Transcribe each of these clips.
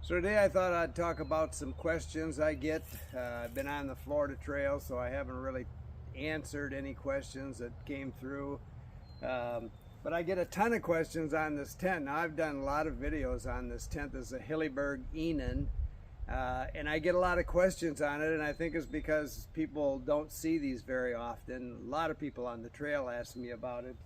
So today I thought I'd talk about some questions I get. I've been on the Florida Trail, so I haven't really answered any questions that came through. But I get a ton of questions on this tent. Now, I've done a lot of videos on this tent. This is a Hilleberg Enan. And I get a lot of questions on it, and I think it's because people don't see these very often. A lot of people on the trail ask me about it.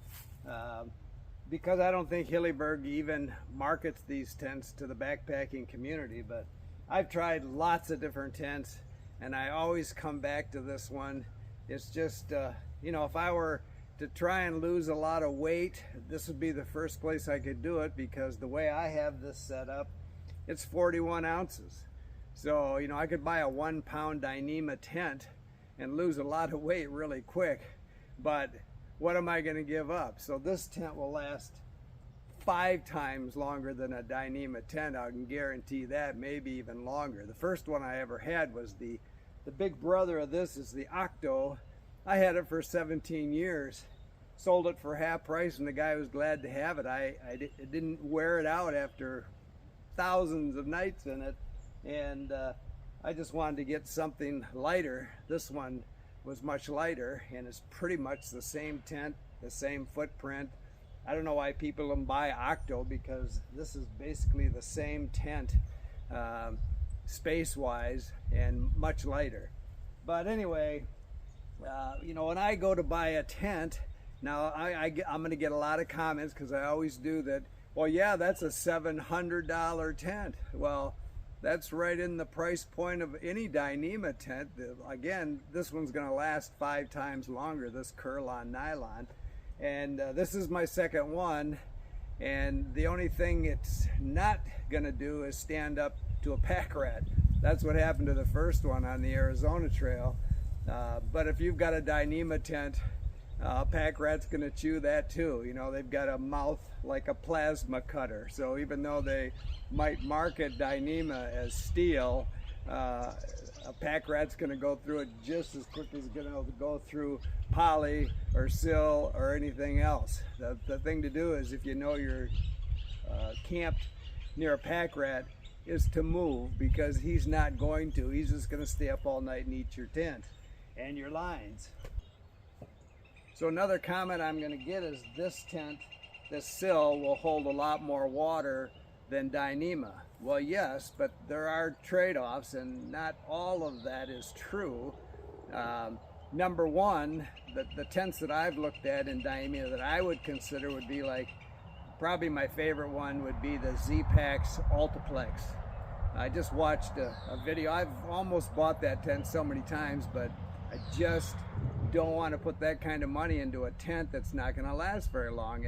Because I don't think Hilleberg even markets these tents to the backpacking community, but I've tried lots of different tents and I always come back to this one. It's just, you know, if I were to try and lose a lot of weight, this would be the first place I could do it, because the way I have this set up, it's 41 ounces. So, you know, I could buy a 1 pound Dyneema tent and lose a lot of weight really quick, but what am I going to give up? So this tent will last 5 times longer than a Dyneema tent. I can guarantee that, maybe even longer. The first one I ever had was the big brother of this is the Octo. I had it for 17 years. Sold it for half price and the guy was glad to have it. I didn't wear it out after thousands of nights in it, and I just wanted to get something lighter. This one was much lighter and it's pretty much the same tent, the same footprint. I don't know why people don't buy Octo, because this is basically the same tent space wise and much lighter. But anyway, you know, when I go to buy a tent, now I'm going to get a lot of comments, because I always do that. Well, yeah, that's a $700 tent. Well, that's right in the price point of any Dyneema tent. Again, this one's going to last 5 times longer, this Curlon nylon. And this is my second one. And the only thing it's not going to do is stand up to a pack rat. That's what happened to the first one on the Arizona Trail. But if you've got a Dyneema tent, pack rat's going to chew that too. You know, they've got a mouth like a plasma cutter. So even though they might market Dyneema as steel, a pack rat's going to go through it just as quick as it's going to go through poly or sil or anything else. The thing to do is, if you know you're camped near a pack rat, is to move, because he's not going to. He's just going to stay up all night and eat your tent and your lines. So another comment I'm going to get is this tent, this sill, will hold a lot more water than Dyneema. Well, yes, but there are trade-offs, and not all of that is true. Number one, the tents that I've looked at in Dyneema that I would consider would be like, probably my favorite one would be the Z-Packs Ultiplex. I just watched a video. I've almost bought that tent so many times, but I just don't want to put that kind of money into a tent that's not going to last very long.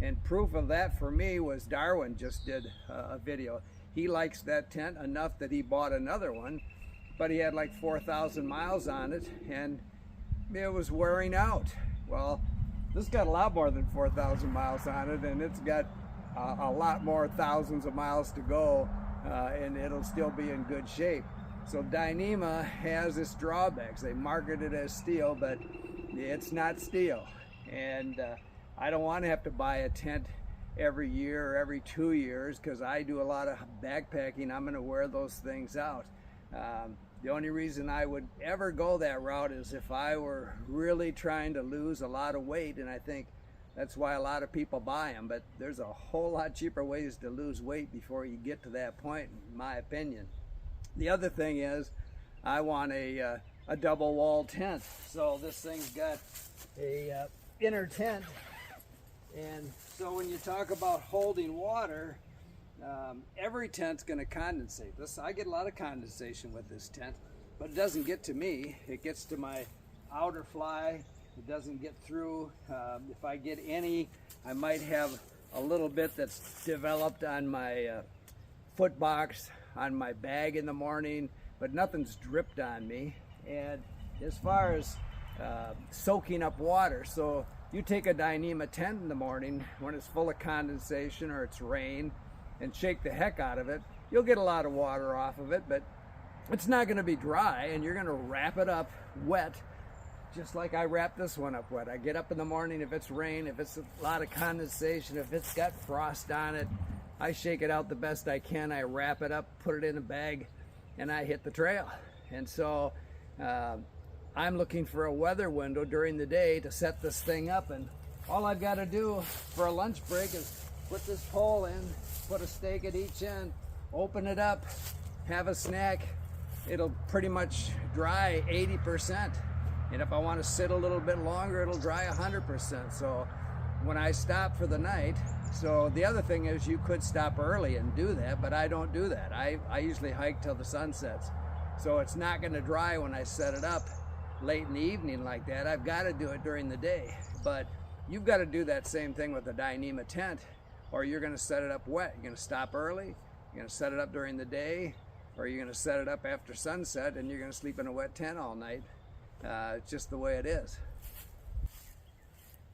And proof of that for me was Darwin just did a video. He likes that tent enough that he bought another one, but he had like 4,000 miles on it and it was wearing out. Well, this got a lot more than 4,000 miles on it, and it's got a lot more thousands of miles to go, and it'll still be in good shape. So Dyneema has its drawbacks. They market it as steel, but it's not steel. And I don't want to have to buy a tent every year or every 2 years, because I do a lot of backpacking. I'm going to wear those things out. The only reason I would ever go that route is if I were really trying to lose a lot of weight, and I think that's why a lot of people buy them. But there's a whole lot cheaper ways to lose weight before you get to that point, in my opinion. The other thing is, I want a double wall tent. So this thing's got a inner tent, and so when you talk about holding water, every tent's going to condensate. I get a lot of condensation with this tent, but it doesn't get to me. It gets to my outer fly. It doesn't get through. If I get any, I might have a little bit that's developed on my foot box, on my bag in the morning, but nothing's dripped on me. And as far as soaking up water, so you take a Dyneema tent in the morning when it's full of condensation or it's rain and shake the heck out of it, you'll get a lot of water off of it, but it's not going to be dry, and you're going to wrap it up wet, just like I wrap this one up wet. I get up in the morning, if it's rain, if it's a lot of condensation, if it's got frost on it, I shake it out the best I can. I wrap it up, put it in a bag, and I hit the trail. And so I'm looking for a weather window during the day to set this thing up, and all I've got to do for a lunch break is put this pole in, put a stake at each end, open it up, have a snack. It'll pretty much dry 80%. And if I want to sit a little bit longer, it'll dry 100%. So when I stop for the night, so the other thing is you could stop early and do that, but I don't do that. I usually hike till the sun sets. So it's not going to dry when I set it up late in the evening like that. I've got to do it during the day. But you've got to do that same thing with a Dyneema tent, or you're going to set it up wet. You're going to stop early, you're going to set it up during the day, or you're going to set it up after sunset and you're going to sleep in a wet tent all night. It's just the way it is.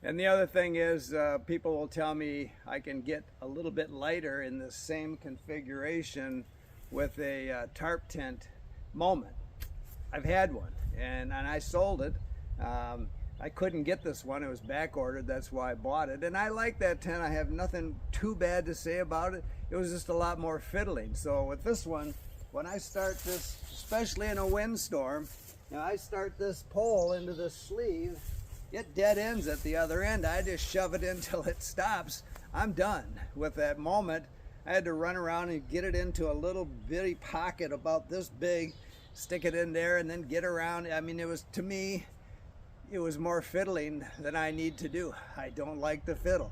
And the other thing is, people will tell me I can get a little bit lighter in the same configuration with a tarp tent moment. I've had one, and I sold it. I couldn't get this one. It was back ordered. That's why I bought it. And I like that tent. I have nothing too bad to say about it. It was just a lot more fiddling. So with this one, when I start this, especially in a windstorm, now I start this pole into this sleeve, it dead ends at the other end. I just shove it in till it stops. I'm done with that moment. I had to run around and get it into a little bitty pocket about this big, stick it in there and then get around. I mean, it was, to me, it was more fiddling than I need to do. I don't like the fiddle.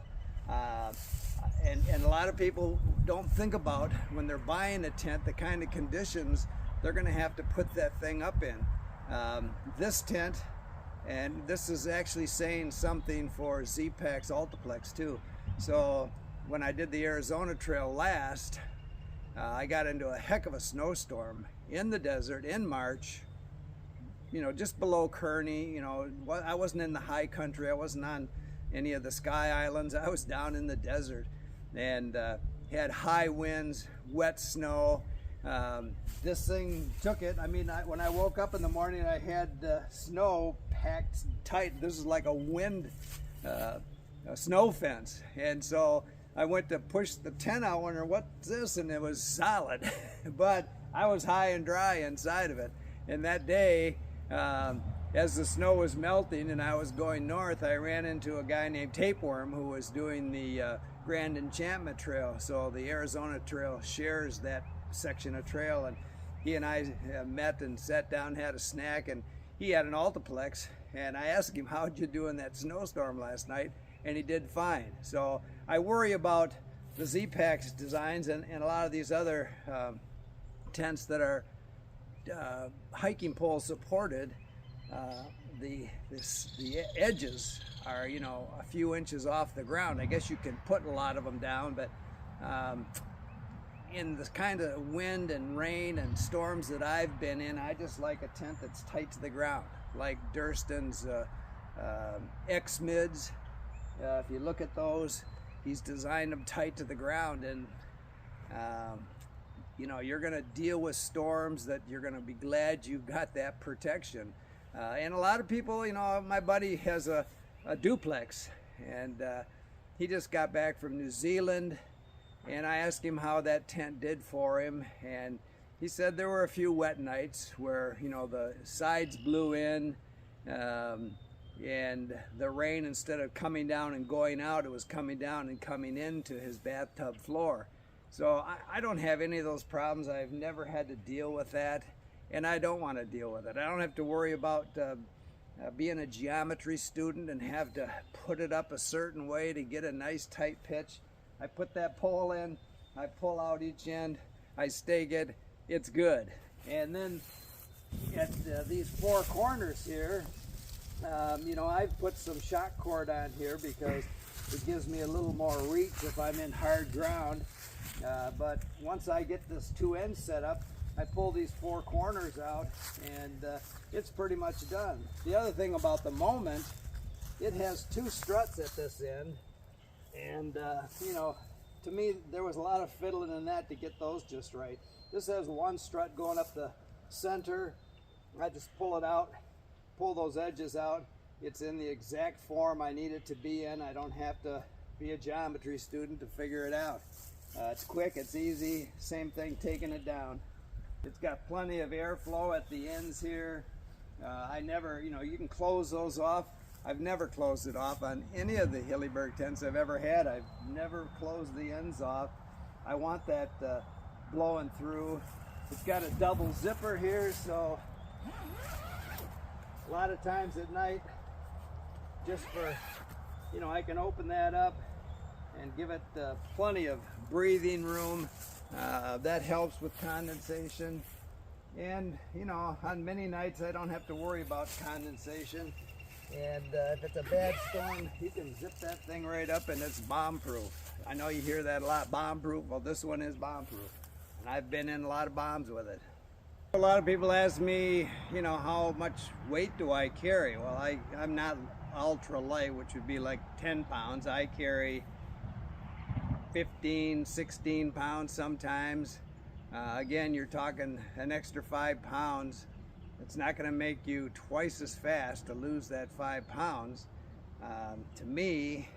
And a lot of people don't think about when they're buying a tent, the kind of conditions they're gonna have to put that thing up in. This tent, and this is actually saying something for Z-Pack's Altiplex too. So when I did the Arizona Trail last, I got into a heck of a snowstorm in the desert in March, you know, just below Kearney. You know, I wasn't in the high country. I wasn't on any of the Sky Islands. I was down in the desert, and had high winds, wet snow. This thing took it. I mean, when I woke up in the morning, I had snow packed tight. This is like a wind, a snow fence. And so I went to push the tent out, wonder what's this, and it was solid. But I was high and dry inside of it. And that day, as the snow was melting and I was going north, I ran into a guy named Tapeworm who was doing the Grand Enchantment Trail. So the Arizona Trail shares that section of trail, and he and I met and sat down, had a snack, and he had an Altiplex, and I asked him, how'd you do in that snowstorm last night? And he did fine. So I worry about the Z-Pack's designs and a lot of these other tents that are hiking pole supported. The edges are, you know, a few inches off the ground. I guess you can put a lot of them down, but in the kind of wind and rain and storms that I've been in, I just like a tent that's tight to the ground, like Durston's X-Mids. If you look at those, he's designed them tight to the ground, and you know, you're going to deal with storms that you're going to be glad you've got that protection. And a lot of people, you know, my buddy has a duplex, and he just got back from New Zealand, and I asked him how that tent did for him, and he said there were a few wet nights where, you know, the sides blew in, and the rain, instead of coming down and going out, it was coming down and coming into his bathtub floor. So I don't have any of those problems. I've never had to deal with that, and I don't want to deal with it. I don't have to worry about being a geometry student and have to put it up a certain way to get a nice tight pitch. I put that pole in, I pull out each end, I stake it, it's good. And then at these four corners here, you know, I've put some shock cord on here because it gives me a little more reach if I'm in hard ground. But once I get this two ends set up, I pull these four corners out, and it's pretty much done. The other thing about the Moment, it has two struts at this end, and you know, to me, there was a lot of fiddling in that to get those just right. This has one strut going up the center. I just pull it out, pull those edges out. It's in the exact form I need it to be in. I don't have to be a geometry student to figure it out. It's quick, it's easy. Same thing taking it down. It's got plenty of airflow at the ends here. I never, you can close those off. I've never closed it off on any of the Hilleberg tents I've ever had. I've never closed the ends off. I want that blowing through. It's got a double zipper here, so a lot of times at night, just for, I can open that up and give it plenty of breathing room. That helps with condensation. And, on many nights I don't have to worry about condensation. And if it's a bad storm, you can zip that thing right up and it's bomb-proof. I know you hear that a lot, bomb-proof. Well, this one is bomb-proof. And I've been in a lot of bombs with it. A lot of people ask me, how much weight do I carry? Well, I'm not ultra light, which would be like 10 pounds. I carry 15, 16 pounds sometimes. Again, you're talking an extra 5 pounds. It's not going to make you twice as fast to lose that 5 pounds. To me,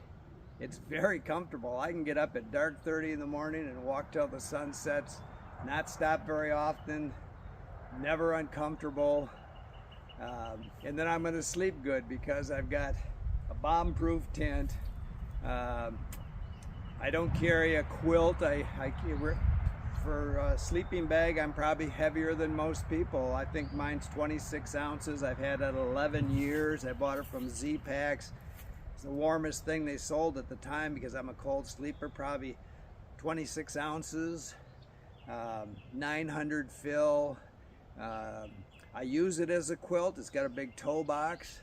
it's very comfortable. I can get up at dark 30 in the morning and walk till the sun sets, not stop very often, never uncomfortable. And then I'm going to sleep good because I've got a bomb-proof tent. I don't carry a quilt. For a sleeping bag, I'm probably heavier than most people. I think mine's 26 ounces. I've had it 11 years. I bought it from Z-Packs. It's the warmest thing they sold at the time because I'm a cold sleeper, probably 26 ounces, 900 fill. I use it as a quilt. It's got a big toe box,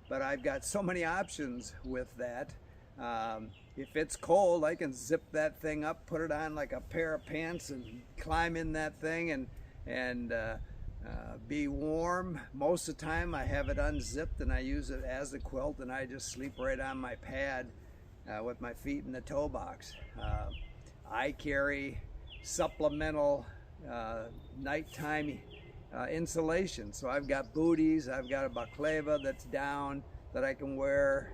but I've got so many options with that. If it's cold, I can zip that thing up, put it on like a pair of pants and climb in that thing and be warm. Most of the time I have it unzipped and I use it as a quilt and I just sleep right on my pad with my feet in the toe box. I carry supplemental nighttime insulation. So I've got booties, I've got a balaclava that's down that I can wear.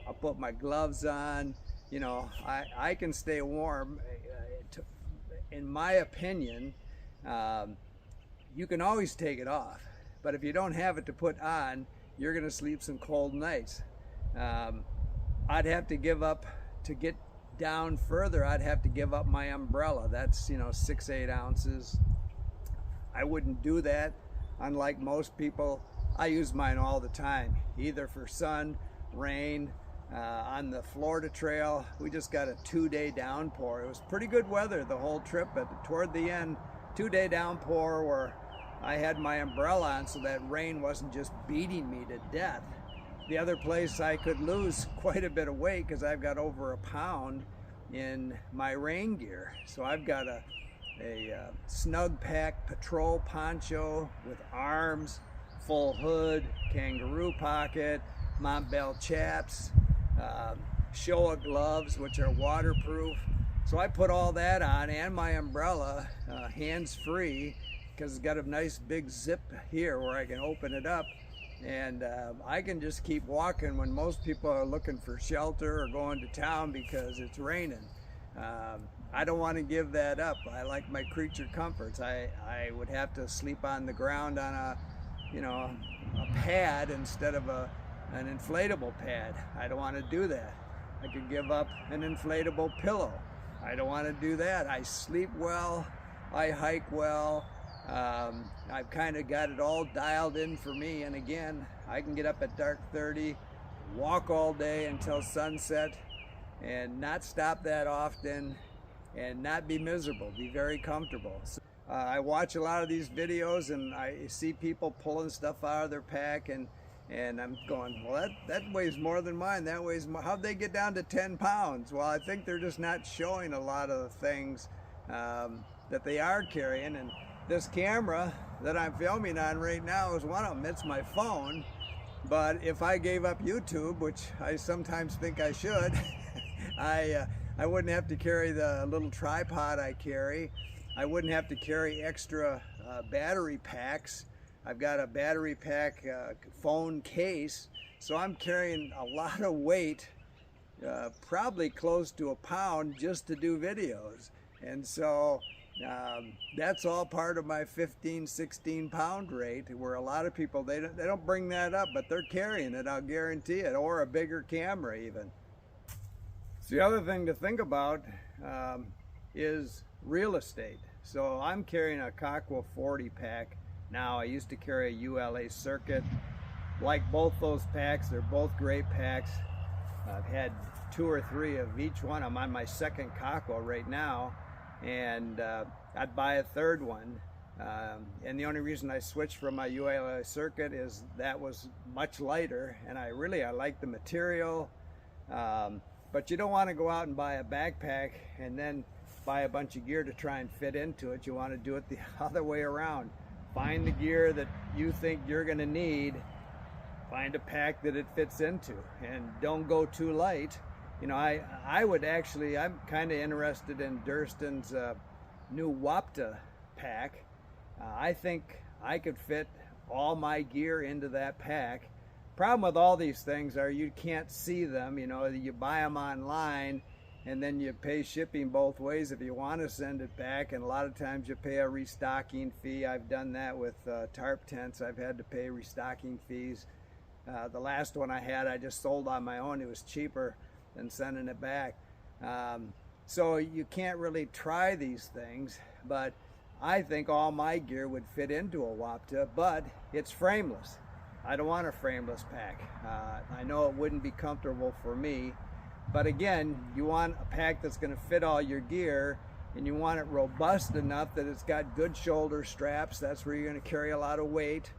I'll put my gloves on. I can stay warm. In my opinion, you can always take it off, but if you don't have it to put on, you're gonna sleep some cold nights. I'd have to give up, to get down further, I'd have to give up my umbrella. That's 6-8 ounces. I wouldn't do that. Unlike most people, I use mine all the time, either for sun, rain. On the Florida Trail, we just got a 2-day downpour. It was pretty good weather the whole trip, but toward the end, 2-day downpour where I had my umbrella on so that rain wasn't just beating me to death. The other place I could lose quite a bit of weight because I've got over a pound in my rain gear. So I've got a snug pack patrol poncho with arms, full hood, kangaroo pocket, Montbell chaps, Showa gloves, which are waterproof. So I put all that on and my umbrella, hands-free, because it's got a nice big zip here where I can open it up. And I can just keep walking when most people are looking for shelter or going to town because it's raining. I don't want to give that up. I like my creature comforts. I would have to sleep on the ground on a pad instead of an inflatable pad. I don't want to do that. I could give up an inflatable pillow. I don't want to do that. I sleep well. I hike well. I've kind of got it all dialed in for me. And again, I can get up at dark 30, walk all day until sunset, and not stop that often, and not be miserable. Be very comfortable. So, I watch a lot of these videos, and I see people pulling stuff out of their pack, and I'm going, well, that weighs more than mine. That weighs more. How'd they get down to 10 pounds? Well, I think they're just not showing a lot of the things that they are carrying. And this camera that I'm filming on right now is one of them. It's my phone. But if I gave up YouTube, which I sometimes think I should, I wouldn't have to carry the little tripod I carry. I wouldn't have to carry extra battery packs. I've got a battery pack phone case, so I'm carrying a lot of weight probably close to £1 just to do videos. And so that's all part of my 15-16 pound rate, where a lot of people, they don't bring that up, but they're carrying it, I'll guarantee it, or a bigger camera even. So the other thing to think about is real estate. So I'm carrying a Cockwell 40 pack now. I used to carry a ULA Circuit. Like both those packs, they're both great packs. I've had 2 or 3 of each one. I'm on my second Cockwell right now, and I'd buy a third one. And the only reason I switched from my ULA Circuit is that was much lighter, and I like the material. But you don't want to go out and buy a backpack and then buy a bunch of gear to try and fit into it. You want to do it the other way around. Find the gear that you think you're going to need. Find a pack that it fits into, and don't go too light. You know, I would actually, I'm kind of interested in Durston's new Wapta pack. I think I could fit all my gear into that pack. Problem with all these things are you can't see them. You know, you buy them online and then you pay shipping both ways if you want to send it back, and a lot of times you pay a restocking fee. I've done that with tarp tents. I've had to pay restocking fees. The last one I had, I just sold on my own. It was cheaper than sending it back. So you can't really try these things, but I think all my gear would fit into a Wapta, but it's frameless. I don't want a frameless pack. I know it wouldn't be comfortable for me, but again, you want a pack that's going to fit all your gear, and you want it robust enough that it's got good shoulder straps. That's where you're going to carry a lot of weight.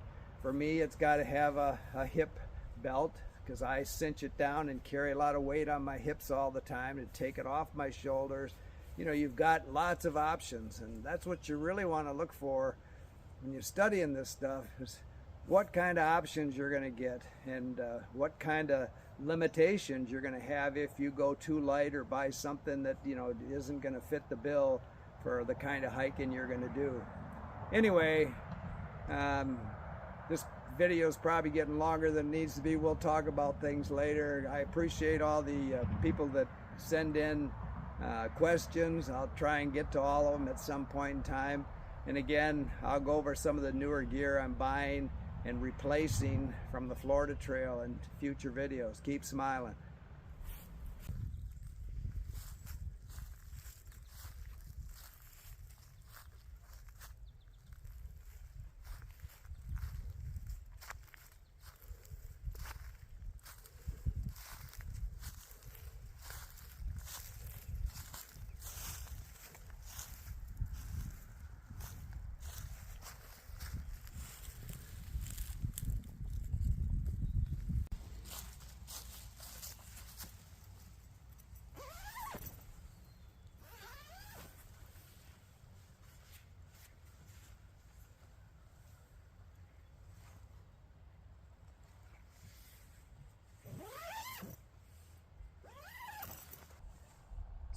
For me, it's got to have a hip belt, because I cinch it down and carry a lot of weight on my hips all the time to take it off my shoulders. You know, you've got lots of options, and that's what you really want to look for when you're studying this stuff, is what kind of options you're going to get, and what kind of limitations you're going to have if you go too light or buy something that, you know, isn't going to fit the bill for the kind of hiking you're going to do. Anyway, this video is probably getting longer than it needs to be. We'll talk about things later. I appreciate all the people that send in questions. I'll try and get to all of them at some point in time. And again, I'll go over some of the newer gear I'm buying and replacing from the Florida Trail in future videos. Keep smiling.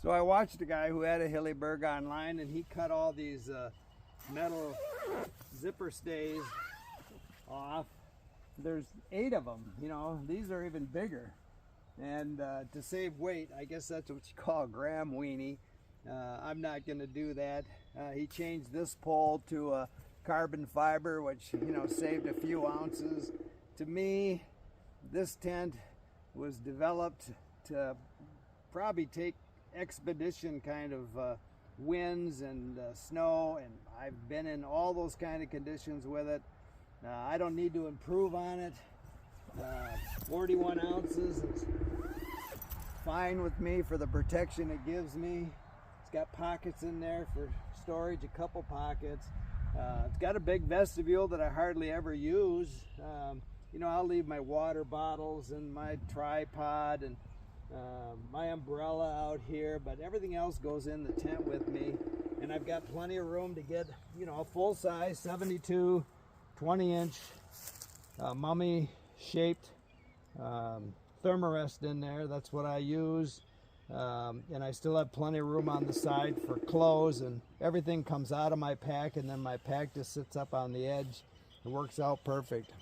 So I watched a guy who had a Hilleberg online, and he cut all these metal zipper stays off. There's 8 of them, you know, these are even bigger. And to save weight, I guess that's what you call a gram weenie. I'm not going to do that. He changed this pole to a carbon fiber, which, you know, saved a few ounces. To me, this tent was developed to probably take expedition kind of winds and snow, and I've been in all those kind of conditions with it. I don't need to improve on it. 41 ounces is fine with me for the protection it gives me. It's got pockets in there for storage, a couple pockets. It's got a big vestibule that I hardly ever use. You know, I'll leave my water bottles and my tripod and my umbrella out here, but everything else goes in the tent with me, and I've got plenty of room to get, you know, a full size 72 20-inch mummy shaped thermarest in there. That's what I use, and I still have plenty of room on the side for clothes, and everything comes out of my pack, and then my pack just sits up on the edge. It works out perfect.